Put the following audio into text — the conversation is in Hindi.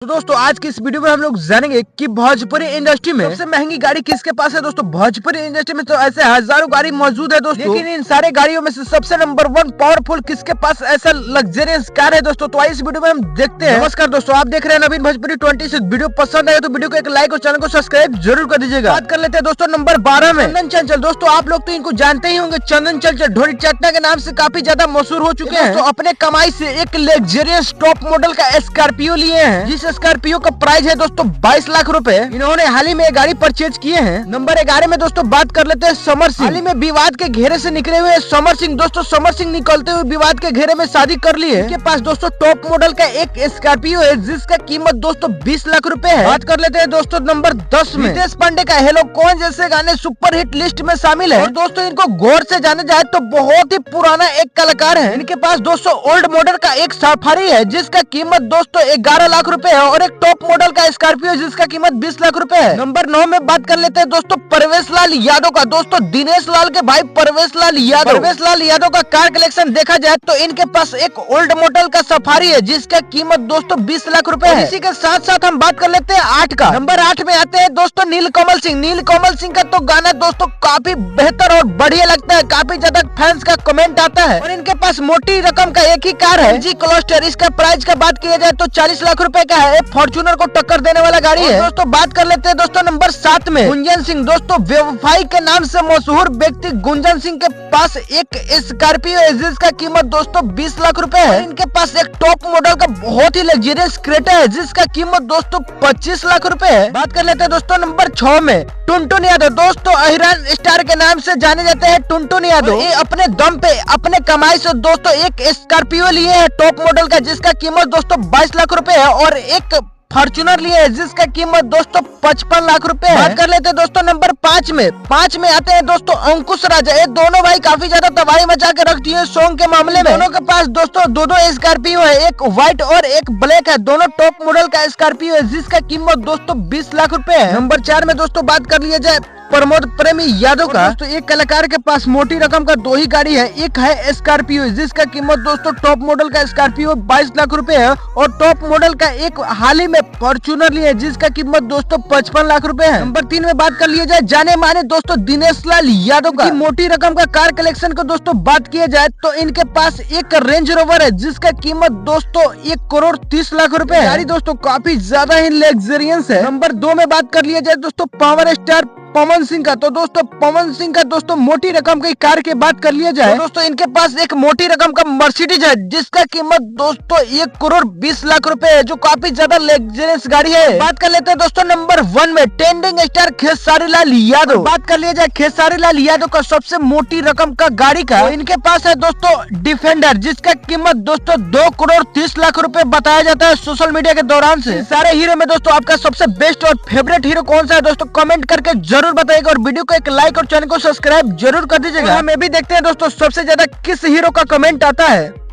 तो दोस्तों आज की इस वीडियो में हम लोग जानेंगे कि भोजपुरी इंडस्ट्री में सबसे महंगी गाड़ी किसके पास है। दोस्तों भोजपुरी इंडस्ट्री में तो ऐसे हजारों गाड़ी मौजूद है दोस्तों, लेकिन इन सारे गाड़ियों में से सबसे नंबर 1 पावरफुल किसके पास ऐसा लग्जरियस कार है दोस्तों। तो इस वीडियो में हम देखते हैं। नमस्कार दोस्तों, आप देख रहे हैं नवीन भोजपुरी 26। वीडियो पसंद आए तो वीडियो को एक लाइक और चैनल को सब्सक्राइब जरूर कर दीजिएगा। बात कर लेते हैं दोस्तों नंबर 12 में चंदन चंचल। दोस्तों आप लोग तो इनको जानते ही होंगे, चंदन चंचल ढोली चट्टा के नाम से काफी ज्यादा मशहूर हो चुके हैं। तो अपने कमाई से एक लग्जरियस टॉप मॉडल का स्कॉर्पियो लिए हैं, जिस स्कॉर्पियो का प्राइस है दोस्तों 22 लाख रुपए। इन्होंने हाल ही में गाड़ी परचेज किए हैं। नंबर 11 में दोस्तों बात कर लेते हैं समर सिंह। हाल ही में विवाद के घेरे से निकले हुए समर सिंह। दोस्तों समर सिंह निकलते हुए विवाद के घेरे में शादी कर लिए। इनके पास दोस्तों टॉप मॉडल का एक स्कॉर्पियो है, जिसका कीमत दोस्तों 20 लाख रुपए है। बात कर लेते हैं दोस्तों नंबर 10 में रितेश पांडे का हेलो कौन जैसे गाने सुपर हिट लिस्ट में शामिल है। और दोस्तों इनको गौर से जाने जाए तो बहुत ही पुराना एक कलाकार है। इनके पास दोस्तों ओल्ड मॉडल का एक सफारी है, जिसका कीमत दोस्तों 11 लाख रुपए है, और एक टॉप मॉडल का स्कॉर्पियो जिसका कीमत 20 लाख रुपए है। नंबर 9 में बात कर लेते हैं दोस्तों परवेश लाल यादव का। दोस्तों दिनेश लाल के भाई परवेश लाल यादव का कार कलेक्शन देखा जाए तो इनके पास एक ओल्ड मॉडल का सफारी है, जिसका कीमत दोस्तों 20 लाख रुपए है। इसी के साथ साथ हम बात कर लेते हैं 8 का। नंबर 8 में आते हैं दोस्तों नीलकमल सिंह। नीलकमल सिंह का तो गाना दोस्तों काफी बेहतर और बढ़िया लगता है, काफी ज्यादा फैंस का कमेंट आता है। और इनके पास मोटी रकम का एक ही कार है, जी क्लस्टर। इसका प्राइस का बात किया जाए तो 40 लाख रुपए का है। फॉर्च्यूनर को टक्कर देने वाला गाड़ी है। दोस्तों बात कर लेते हैं दोस्तों नंबर 7 में गुंजन सिंह। दोस्तों व्यवसायी के नाम से मशहूर व्यक्ति गुंजन सिंह के पास एक स्कॉर्पियो है, जिसका कीमत दोस्तों 20 लाख रुपए है। इनके पास एक टॉप मॉडल का बहुत ही लग्जरियस क्रेटा है, जिसका कीमत दोस्तों 25 लाख रुपए है। बात कर लेते हैं दोस्तों नंबर 6 में टुनटुन यादव। दोस्तों अहिरान स्टार के नाम से जाने जाते हैं टुनटुन यादव। ये अपने दम पे अपने कमाई से दोस्तों एक स्कॉर्पियो लिए है टॉप मॉडल का, जिसका कीमत दोस्तों 22 लाख रुपए है, और एक फॉर्च्यूनर लिए है, जिसका कीमत दोस्तों 55 लाख रुपए है। बात कर लेते हैं दोस्तों नंबर 5 में आते हैं दोस्तों अंकुश राजा। ये दोनों भाई काफी ज्यादा तबाही मचा के रखती है सॉन्ग के मामले में। दोनों के पास दोस्तों दो स्कॉर्पियो है, एक व्हाइट और एक ब्लैक है। दोनों टॉप मॉडल का स्कॉर्पियो है, जिसका कीमत दोस्तों 20 लाख रुपए है। नंबर 4 में दोस्तों बात कर लिया जाए प्रमोद प्रेमी यादव का। दोस्तों एक कलाकार के पास मोटी रकम का 2 ही गाड़ी है। एक है स्कॉर्पियो, जिसका कीमत दोस्तों टॉप मॉडल का स्कॉर्पियो 22 लाख रुपए है, और टॉप मॉडल का एक हाल ही में फॉर्च्यूनर लिए, जिसका कीमत दोस्तों 55 लाख रुपए है। नंबर 3 में बात कर लिया जाए जाने माने दोस्तों दिनेश लाल यादव का। मोटी रकम का कार कलेक्शन को दोस्तों बात किया जाए तो इनके पास एक रेंज रोवर है, जिसका कीमत दोस्तों 1 करोड़ 30 लाख रुपए है। गाड़ी दोस्तों काफी ज्यादा ही लग्जरियस है। नंबर 2 में बात कर लिया जाए दोस्तों पावर स्टार पवन सिंह का। तो दोस्तों पवन सिंह का दोस्तों मोटी रकम की कार की बात कर लिया जाए तो दोस्तों इनके पास एक मोटी रकम का मर्सिडीज है, जिसका कीमत दोस्तों 1 करोड़ 20 लाख रुपए है, जो काफी ज्यादा लग्जरियस गाड़ी है। बात कर लेते हैं दोस्तों नंबर 1 में ट्रेंडिंग स्टार खेसारी लाल यादव। बात कर लिया जाए खेसारी लाल यादव का सबसे मोटी रकम का गाड़ी का, तो इनके पास है दोस्तों डिफेंडर, जिसका कीमत दोस्तों 2 करोड़ 30 लाख रुपए बताया जाता है सोशल मीडिया के दौरान से। सारे हीरो में दोस्तों आपका सबसे बेस्ट और फेवरेट हीरो कौन सा है दोस्तों कमेंट करके जरूर बताइएगा, और वीडियो को एक लाइक और चैनल को सब्सक्राइब जरूर कर दीजिएगा। हमें भी देखते हैं दोस्तों सबसे ज्यादा किस हीरो का कमेंट आता है।